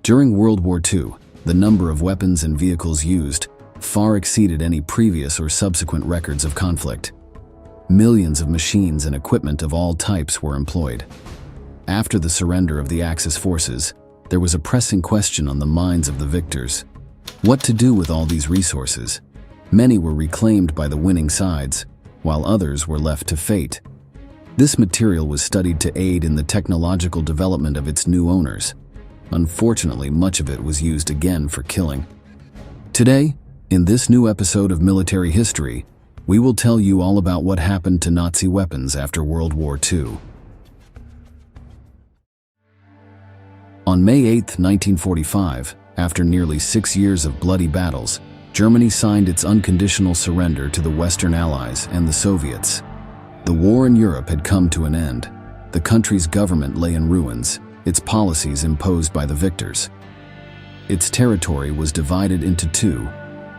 During World War II, the number of weapons and vehicles used far exceeded any previous or subsequent records of conflict. Millions of machines and equipment of all types were employed. After the surrender of the Axis forces, there was a pressing question on the minds of the victors. What to do with all these resources? Many were reclaimed by the winning sides, while others were left to fate. This material was studied to aid in the technological development of its new owners. Unfortunately, much of it was used again for killing. Today, in this new episode of Military History, we will tell you all about what happened to Nazi weapons after World War II. On May 8, 1945, after nearly 6 years of bloody battles, Germany signed its unconditional surrender to the Western Allies and the Soviets. The war in Europe had come to an end. The country's government lay in ruins, its policies imposed by the victors. Its territory was divided into two: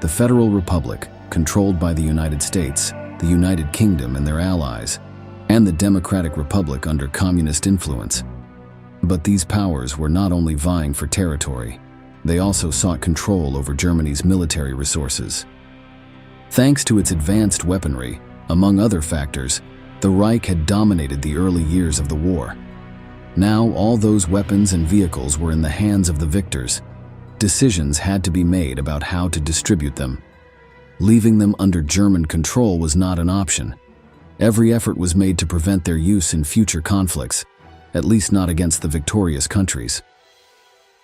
the Federal Republic, controlled by the United States, the United Kingdom and their allies, and the Democratic Republic under communist influence. But these powers were not only vying for territory, they also sought control over Germany's military resources. Thanks to its advanced weaponry, among other factors, the Reich had dominated the early years of the war. Now all those weapons and vehicles were in the hands of the victors. Decisions had to be made about how to distribute them. Leaving them under German control was not an option. Every effort was made to prevent their use in future conflicts, at least not against the victorious countries.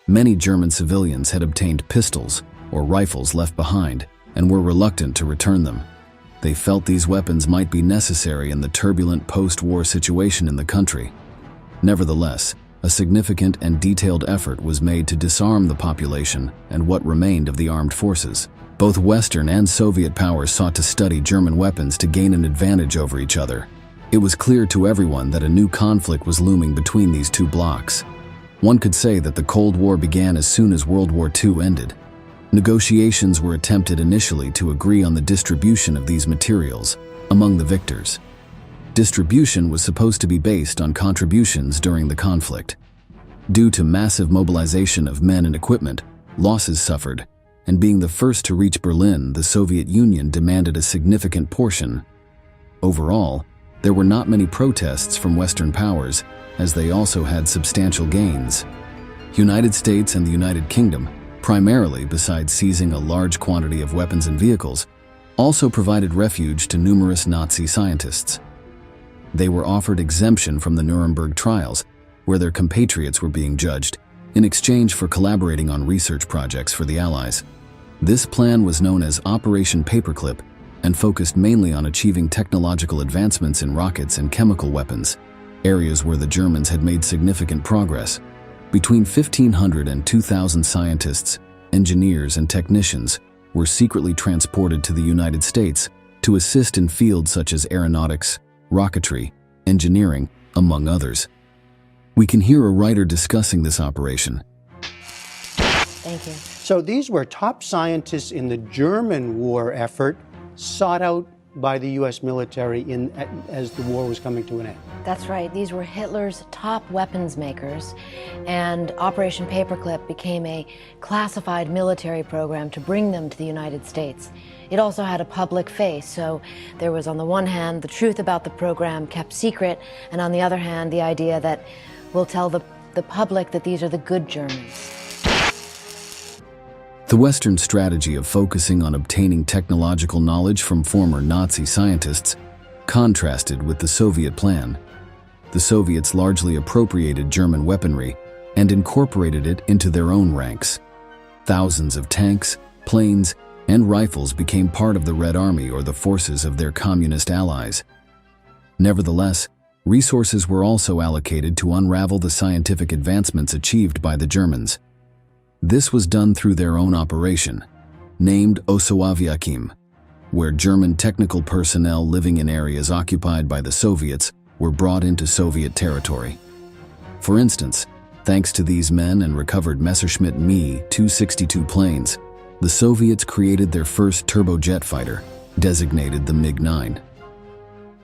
Many German civilians had obtained pistols or rifles left behind and were reluctant to return them. They felt these weapons might be necessary in the turbulent post-war situation in the country. Nevertheless, a significant and detailed effort was made to disarm the population and what remained of the armed forces. Both Western and Soviet powers sought to study German weapons to gain an advantage over each other. It was clear to everyone that a new conflict was looming between these two blocs. One could say that the Cold War began as soon as World War II ended. Negotiations were attempted initially to agree on the distribution of these materials among the victors. Distribution was supposed to be based on contributions during the conflict. Due to massive mobilization of men and equipment, losses suffered, and being the first to reach Berlin, the Soviet Union demanded a significant portion. Overall, there were not many protests from Western powers, as they also had substantial gains. United States and the United Kingdom, primarily besides seizing a large quantity of weapons and vehicles, also provided refuge to numerous Nazi scientists. They were offered exemption from the Nuremberg trials, where their compatriots were being judged, in exchange for collaborating on research projects for the Allies. This plan was known as Operation Paperclip and focused mainly on achieving technological advancements in rockets and chemical weapons, areas where the Germans had made significant progress. Between 1,500 and 2,000 scientists, engineers, and technicians were secretly transported to the United States to assist in fields such as aeronautics, rocketry, engineering, among others. We can hear a writer discussing this operation. Thank you. So these were top scientists in the German war effort, sought out by the U.S. military as the war was coming to an end. That's right. These were Hitler's top weapons makers, and Operation Paperclip became a classified military program to bring them to the United States. It also had a public face, so there was, on the one hand, the truth about the program kept secret, and on the other hand, the idea that we'll tell the public that these are the good Germans. The Western strategy of focusing on obtaining technological knowledge from former Nazi scientists contrasted with the Soviet plan. The Soviets largely appropriated German weaponry and incorporated it into their own ranks. Thousands of tanks, planes, and rifles became part of the Red Army or the forces of their communist allies. Nevertheless, resources were also allocated to unravel the scientific advancements achieved by the Germans. This was done through their own operation, named WWII, where German technical personnel living in areas occupied by the Soviets were brought into Soviet territory. For instance, thanks to these men and recovered Messerschmitt Me-262 planes, the Soviets created their first turbojet fighter, designated the MiG-9.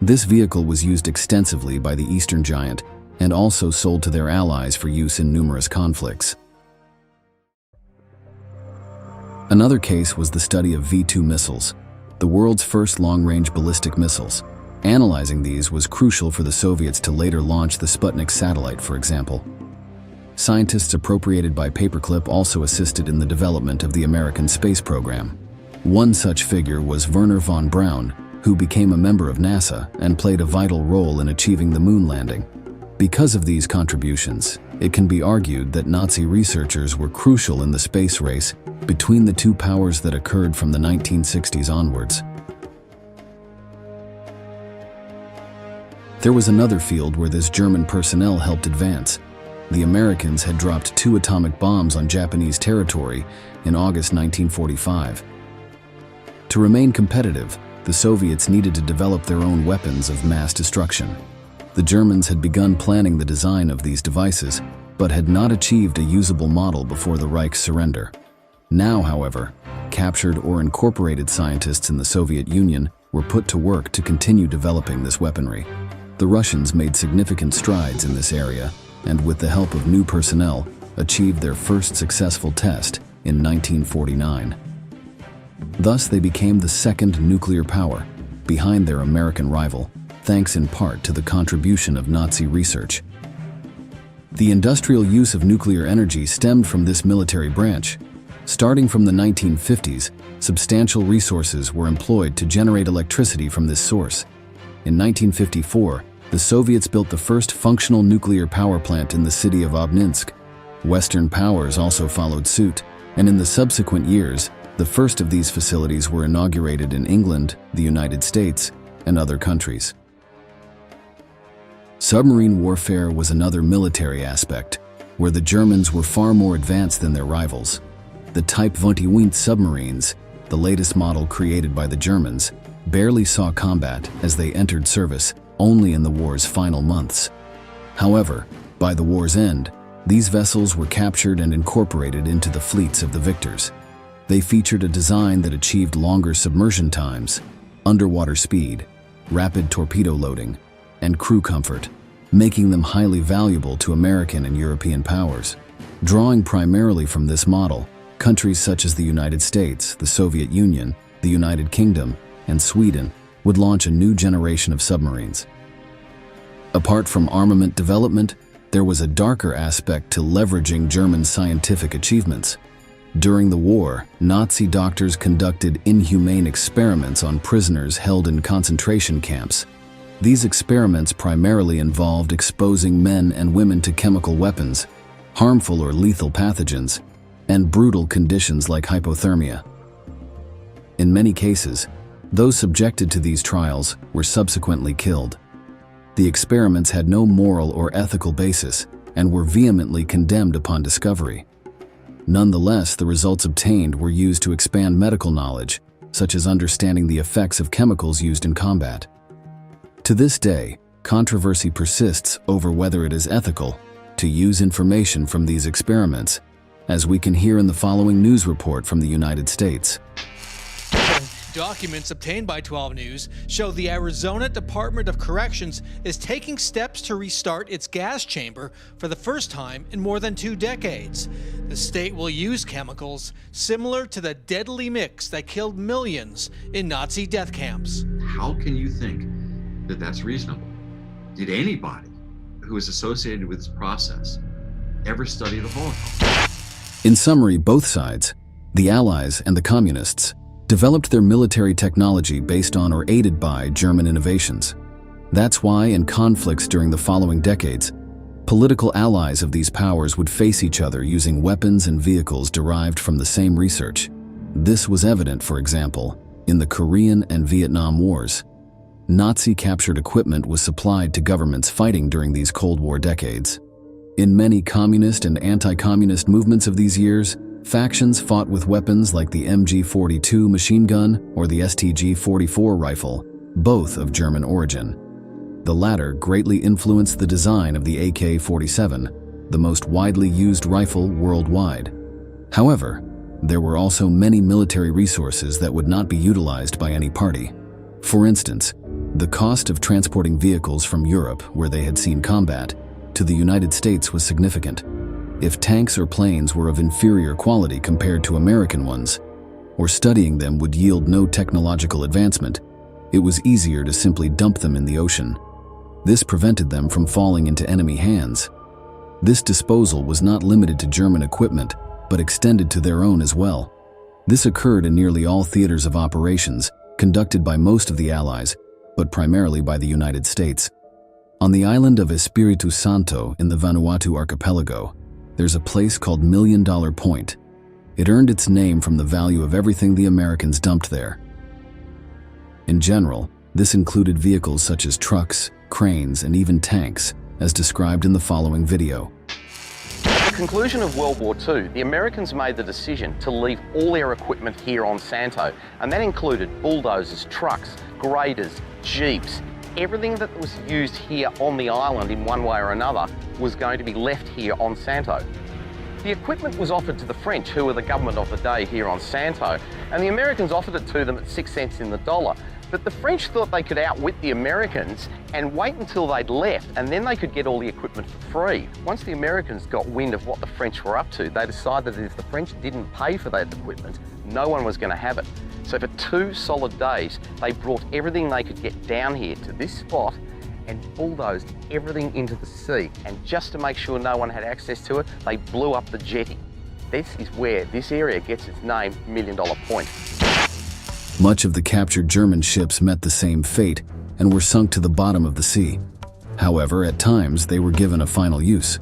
This vehicle was used extensively by the Eastern Giant and also sold to their allies for use in numerous conflicts. Another case was the study of V-2 missiles, the world's first long-range ballistic missiles. Analyzing these was crucial for the Soviets to later launch the Sputnik satellite, for example. Scientists appropriated by Paperclip also assisted in the development of the American space program. One such figure was Wernher von Braun, who became a member of NASA and played a vital role in achieving the moon landing. Because of these contributions, it can be argued that Nazi researchers were crucial in the space race between the two powers that occurred from the 1960s onwards. There was another field where this German personnel helped advance. The Americans had dropped 2 atomic bombs on Japanese territory in August 1945. To remain competitive, the Soviets needed to develop their own weapons of mass destruction. The Germans had begun planning the design of these devices, but had not achieved a usable model before the Reich's surrender. Now, however, captured or incorporated scientists in the Soviet Union were put to work to continue developing this weaponry. The Russians made significant strides in this area, and with the help of new personnel, achieved their first successful test in 1949. Thus, they became the second nuclear power, behind their American rival, thanks in part to the contribution of Nazi research. The industrial use of nuclear energy stemmed from this military branch. Starting from the 1950s, substantial resources were employed to generate electricity from this source. In 1954, the Soviets built the first functional nuclear power plant in the city of Obninsk. Western powers also followed suit, and in the subsequent years, the first of these facilities were inaugurated in England, the United States, and other countries. Submarine warfare was another military aspect, where the Germans were far more advanced than their rivals. The Type 20 submarines, the latest model created by the Germans, barely saw combat as they entered service only in the war's final months. However, by the war's end, these vessels were captured and incorporated into the fleets of the victors. They featured a design that achieved longer submersion times, underwater speed, rapid torpedo loading, and crew comfort, making them highly valuable to American and European powers. Drawing primarily from this model, countries such as the United States, the Soviet Union, the United Kingdom, and Sweden would launch a new generation of submarines. Apart from armament development, there was a darker aspect to leveraging German scientific achievements. During the war, Nazi doctors conducted inhumane experiments on prisoners held in concentration camps. These experiments primarily involved exposing men and women to chemical weapons, harmful or lethal pathogens, and brutal conditions like hypothermia. In many cases, those subjected to these trials were subsequently killed. The experiments had no moral or ethical basis and were vehemently condemned upon discovery. Nonetheless, the results obtained were used to expand medical knowledge, such as understanding the effects of chemicals used in combat. To this day, controversy persists over whether it is ethical to use information from these experiments, as we can hear in the following news report from the United States. Documents obtained by 12 News show the Arizona Department of Corrections is taking steps to restart its gas chamber for the first time in more than 2 decades. The state will use chemicals similar to the deadly mix that killed millions in Nazi death camps. How can you think that that's reasonable? Did anybody who is associated with this process ever study the Holocaust? In summary, both sides, the Allies and the Communists, developed their military technology based on or aided by German innovations. That's why, in conflicts during the following decades, political allies of these powers would face each other using weapons and vehicles derived from the same research. This was evident, for example, in the Korean and Vietnam Wars. Nazi-captured equipment was supplied to governments fighting during these Cold War decades. In many communist and anti-communist movements of these years, factions fought with weapons like the MG-42 machine gun or the STG-44 rifle, both of German origin. The latter greatly influenced the design of the AK-47, the most widely used rifle worldwide. However, there were also many military resources that would not be utilized by any party. For instance, the cost of transporting vehicles from Europe, where they had seen combat, to the United States was significant. If tanks or planes were of inferior quality compared to American ones, or studying them would yield no technological advancement, it was easier to simply dump them in the ocean. This prevented them from falling into enemy hands. This disposal was not limited to German equipment, but extended to their own as well. This occurred in nearly all theaters of operations, conducted by most of the Allies, but primarily by the United States. On the island of Espiritu Santo in the Vanuatu archipelago, there's a place called $1 Million Point. It earned its name from the value of everything the Americans dumped there. In general, this included vehicles such as trucks, cranes, and even tanks, as described in the following video. At the conclusion of World War II, the Americans made the decision to leave all their equipment here on Santo, and that included bulldozers, trucks, graders, jeeps. Everything that was used here on the island in one way or another was going to be left here on Santo. The equipment was offered to the French, who were the government of the day here on Santo, and the Americans offered it to them at 6 cents in the dollar. But the French thought they could outwit the Americans and wait until they'd left, and then they could get all the equipment for free. Once the Americans got wind of what the French were up to, they decided that if the French didn't pay for that equipment, no one was going to have it. So for 2 solid days, they brought everything they could get down here to this spot and bulldozed everything into the sea. And just to make sure no one had access to it, they blew up the jetty. This is where this area gets its name, $1 Million Point. Much of the captured German ships met the same fate and were sunk to the bottom of the sea. However, at times they were given a final use.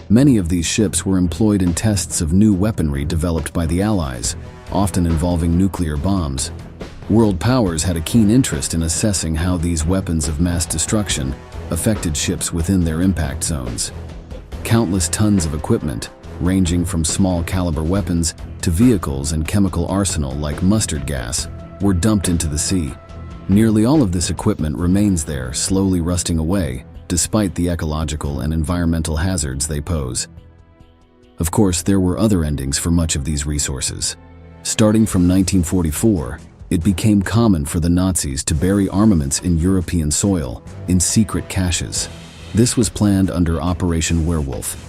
Many of these ships were employed in tests of new weaponry developed by the Allies, often involving nuclear bombs. World powers had a keen interest in assessing how these weapons of mass destruction affected ships within their impact zones. Countless tons of equipment, ranging from small caliber weapons to vehicles and chemical arsenal like mustard gas, were dumped into the sea. Nearly all of this equipment remains there, slowly rusting away, despite the ecological and environmental hazards they pose. Of course, there were other endings for much of these resources. Starting from 1944, it became common for the Nazis to bury armaments in European soil, in secret caches. This was planned under Operation Werewolf.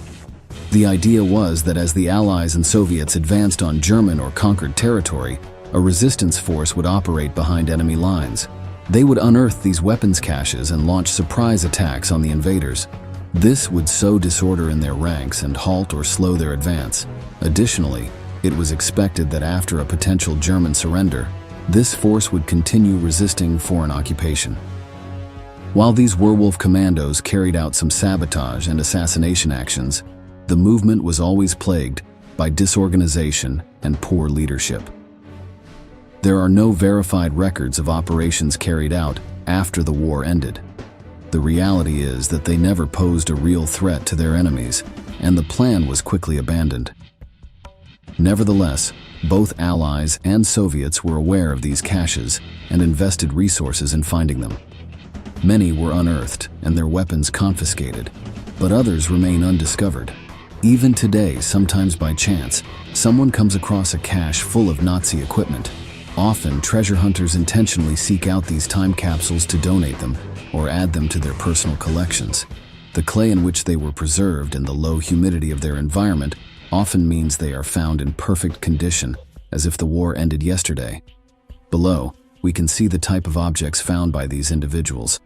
The idea was that as the Allies and Soviets advanced on German or conquered territory, a resistance force would operate behind enemy lines. They would unearth these weapons caches and launch surprise attacks on the invaders. This would sow disorder in their ranks and halt or slow their advance. Additionally, it was expected that after a potential German surrender, this force would continue resisting foreign occupation. While these werewolf commandos carried out some sabotage and assassination actions, the movement was always plagued by disorganization and poor leadership. There are no verified records of operations carried out after the war ended. The reality is that they never posed a real threat to their enemies, and the plan was quickly abandoned. Nevertheless, both Allies and Soviets were aware of these caches and invested resources in finding them. Many were unearthed and their weapons confiscated, but others remain undiscovered. Even today, sometimes by chance, someone comes across a cache full of Nazi equipment. Often, treasure hunters intentionally seek out these time capsules to donate them or add them to their personal collections. The clay in which they were preserved and the low humidity of their environment often means they are found in perfect condition, as if the war ended yesterday. Below, we can see the type of objects found by these individuals.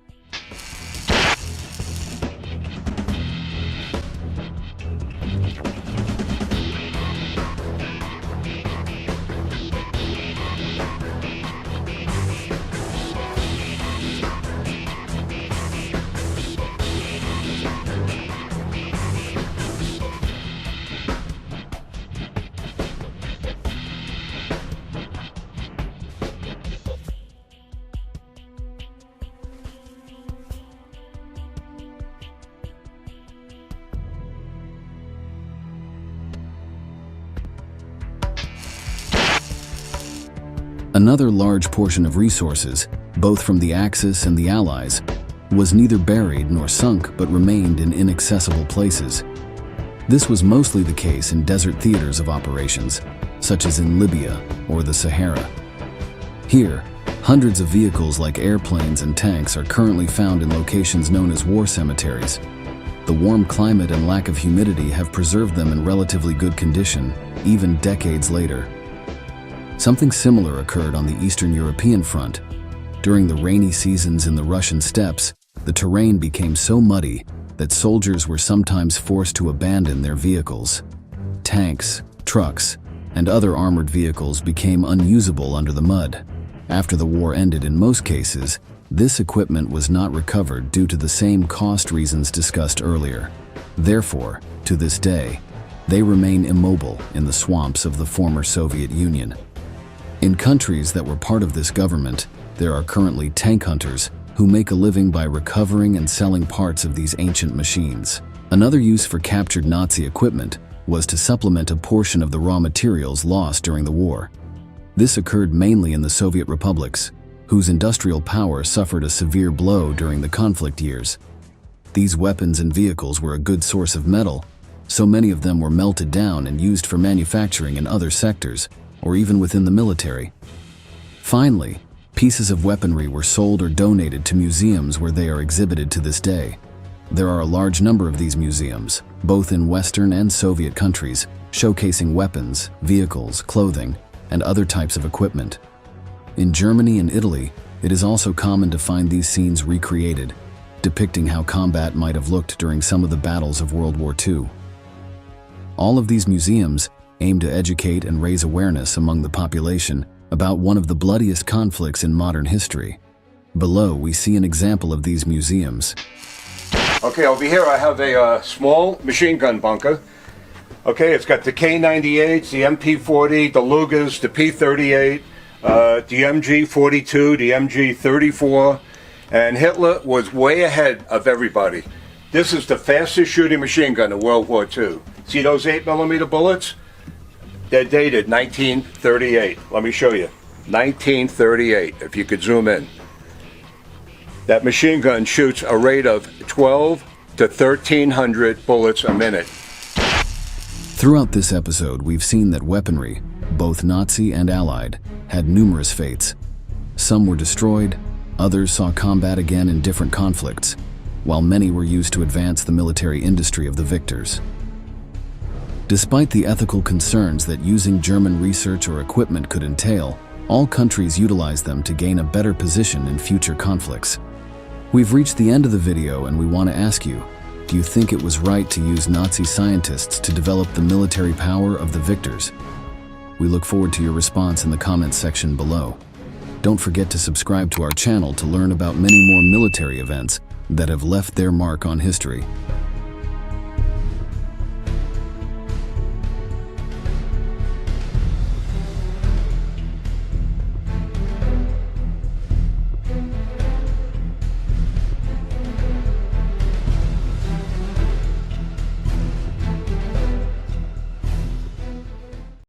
Another large portion of resources, both from the Axis and the Allies, was neither buried nor sunk but remained in inaccessible places. This was mostly the case in desert theaters of operations, such as in Libya or the Sahara. Here, hundreds of vehicles like airplanes and tanks are currently found in locations known as war cemeteries. The warm climate and lack of humidity have preserved them in relatively good condition, even decades later. Something similar occurred on the Eastern European front. During the rainy seasons in the Russian steppes, the terrain became so muddy that soldiers were sometimes forced to abandon their vehicles. Tanks, trucks, and other armored vehicles became unusable under the mud. After the war ended, in most cases, this equipment was not recovered due to the same cost reasons discussed earlier. Therefore, to this day, they remain immobile in the swamps of the former Soviet Union. In countries that were part of this government, there are currently tank hunters who make a living by recovering and selling parts of these ancient machines. Another use for captured Nazi equipment was to supplement a portion of the raw materials lost during the war. This occurred mainly in the Soviet republics, whose industrial power suffered a severe blow during the conflict years. These weapons and vehicles were a good source of metal, so many of them were melted down and used for manufacturing in other sectors, or even within the military. Finally, pieces of weaponry were sold or donated to museums where they are exhibited to this day. There are a large number of these museums, both in Western and Soviet countries, showcasing weapons, vehicles, clothing, and other types of equipment. In Germany and Italy, it is also common to find these scenes recreated, depicting how combat might have looked during some of the battles of World War II. All of these museums aim to educate and raise awareness among the population about one of the bloodiest conflicts in modern history. Below, we see an example of these museums. Okay, over here I have a small machine gun bunker. Okay, it's got the K98s, the MP40, the Lugers, the P38, the MG42, the MG34, and Hitler was way ahead of everybody. This is the fastest shooting machine gun in World War II. See those 8mm bullets? They're dated 1938. Let me show you. 1938, if you could zoom in. That machine gun shoots a rate of 12 to 1,300 bullets a minute. Throughout this episode, we've seen that weaponry, both Nazi and Allied, had numerous fates. Some were destroyed, others saw combat again in different conflicts, while many were used to advance the military industry of the victors. Despite the ethical concerns that using German research or equipment could entail, all countries utilized them to gain a better position in future conflicts. We've reached the end of the video and we want to ask you, do you think it was right to use Nazi scientists to develop the military power of the victors? We look forward to your response in the comments section below. Don't forget to subscribe to our channel to learn about many more military events that have left their mark on history.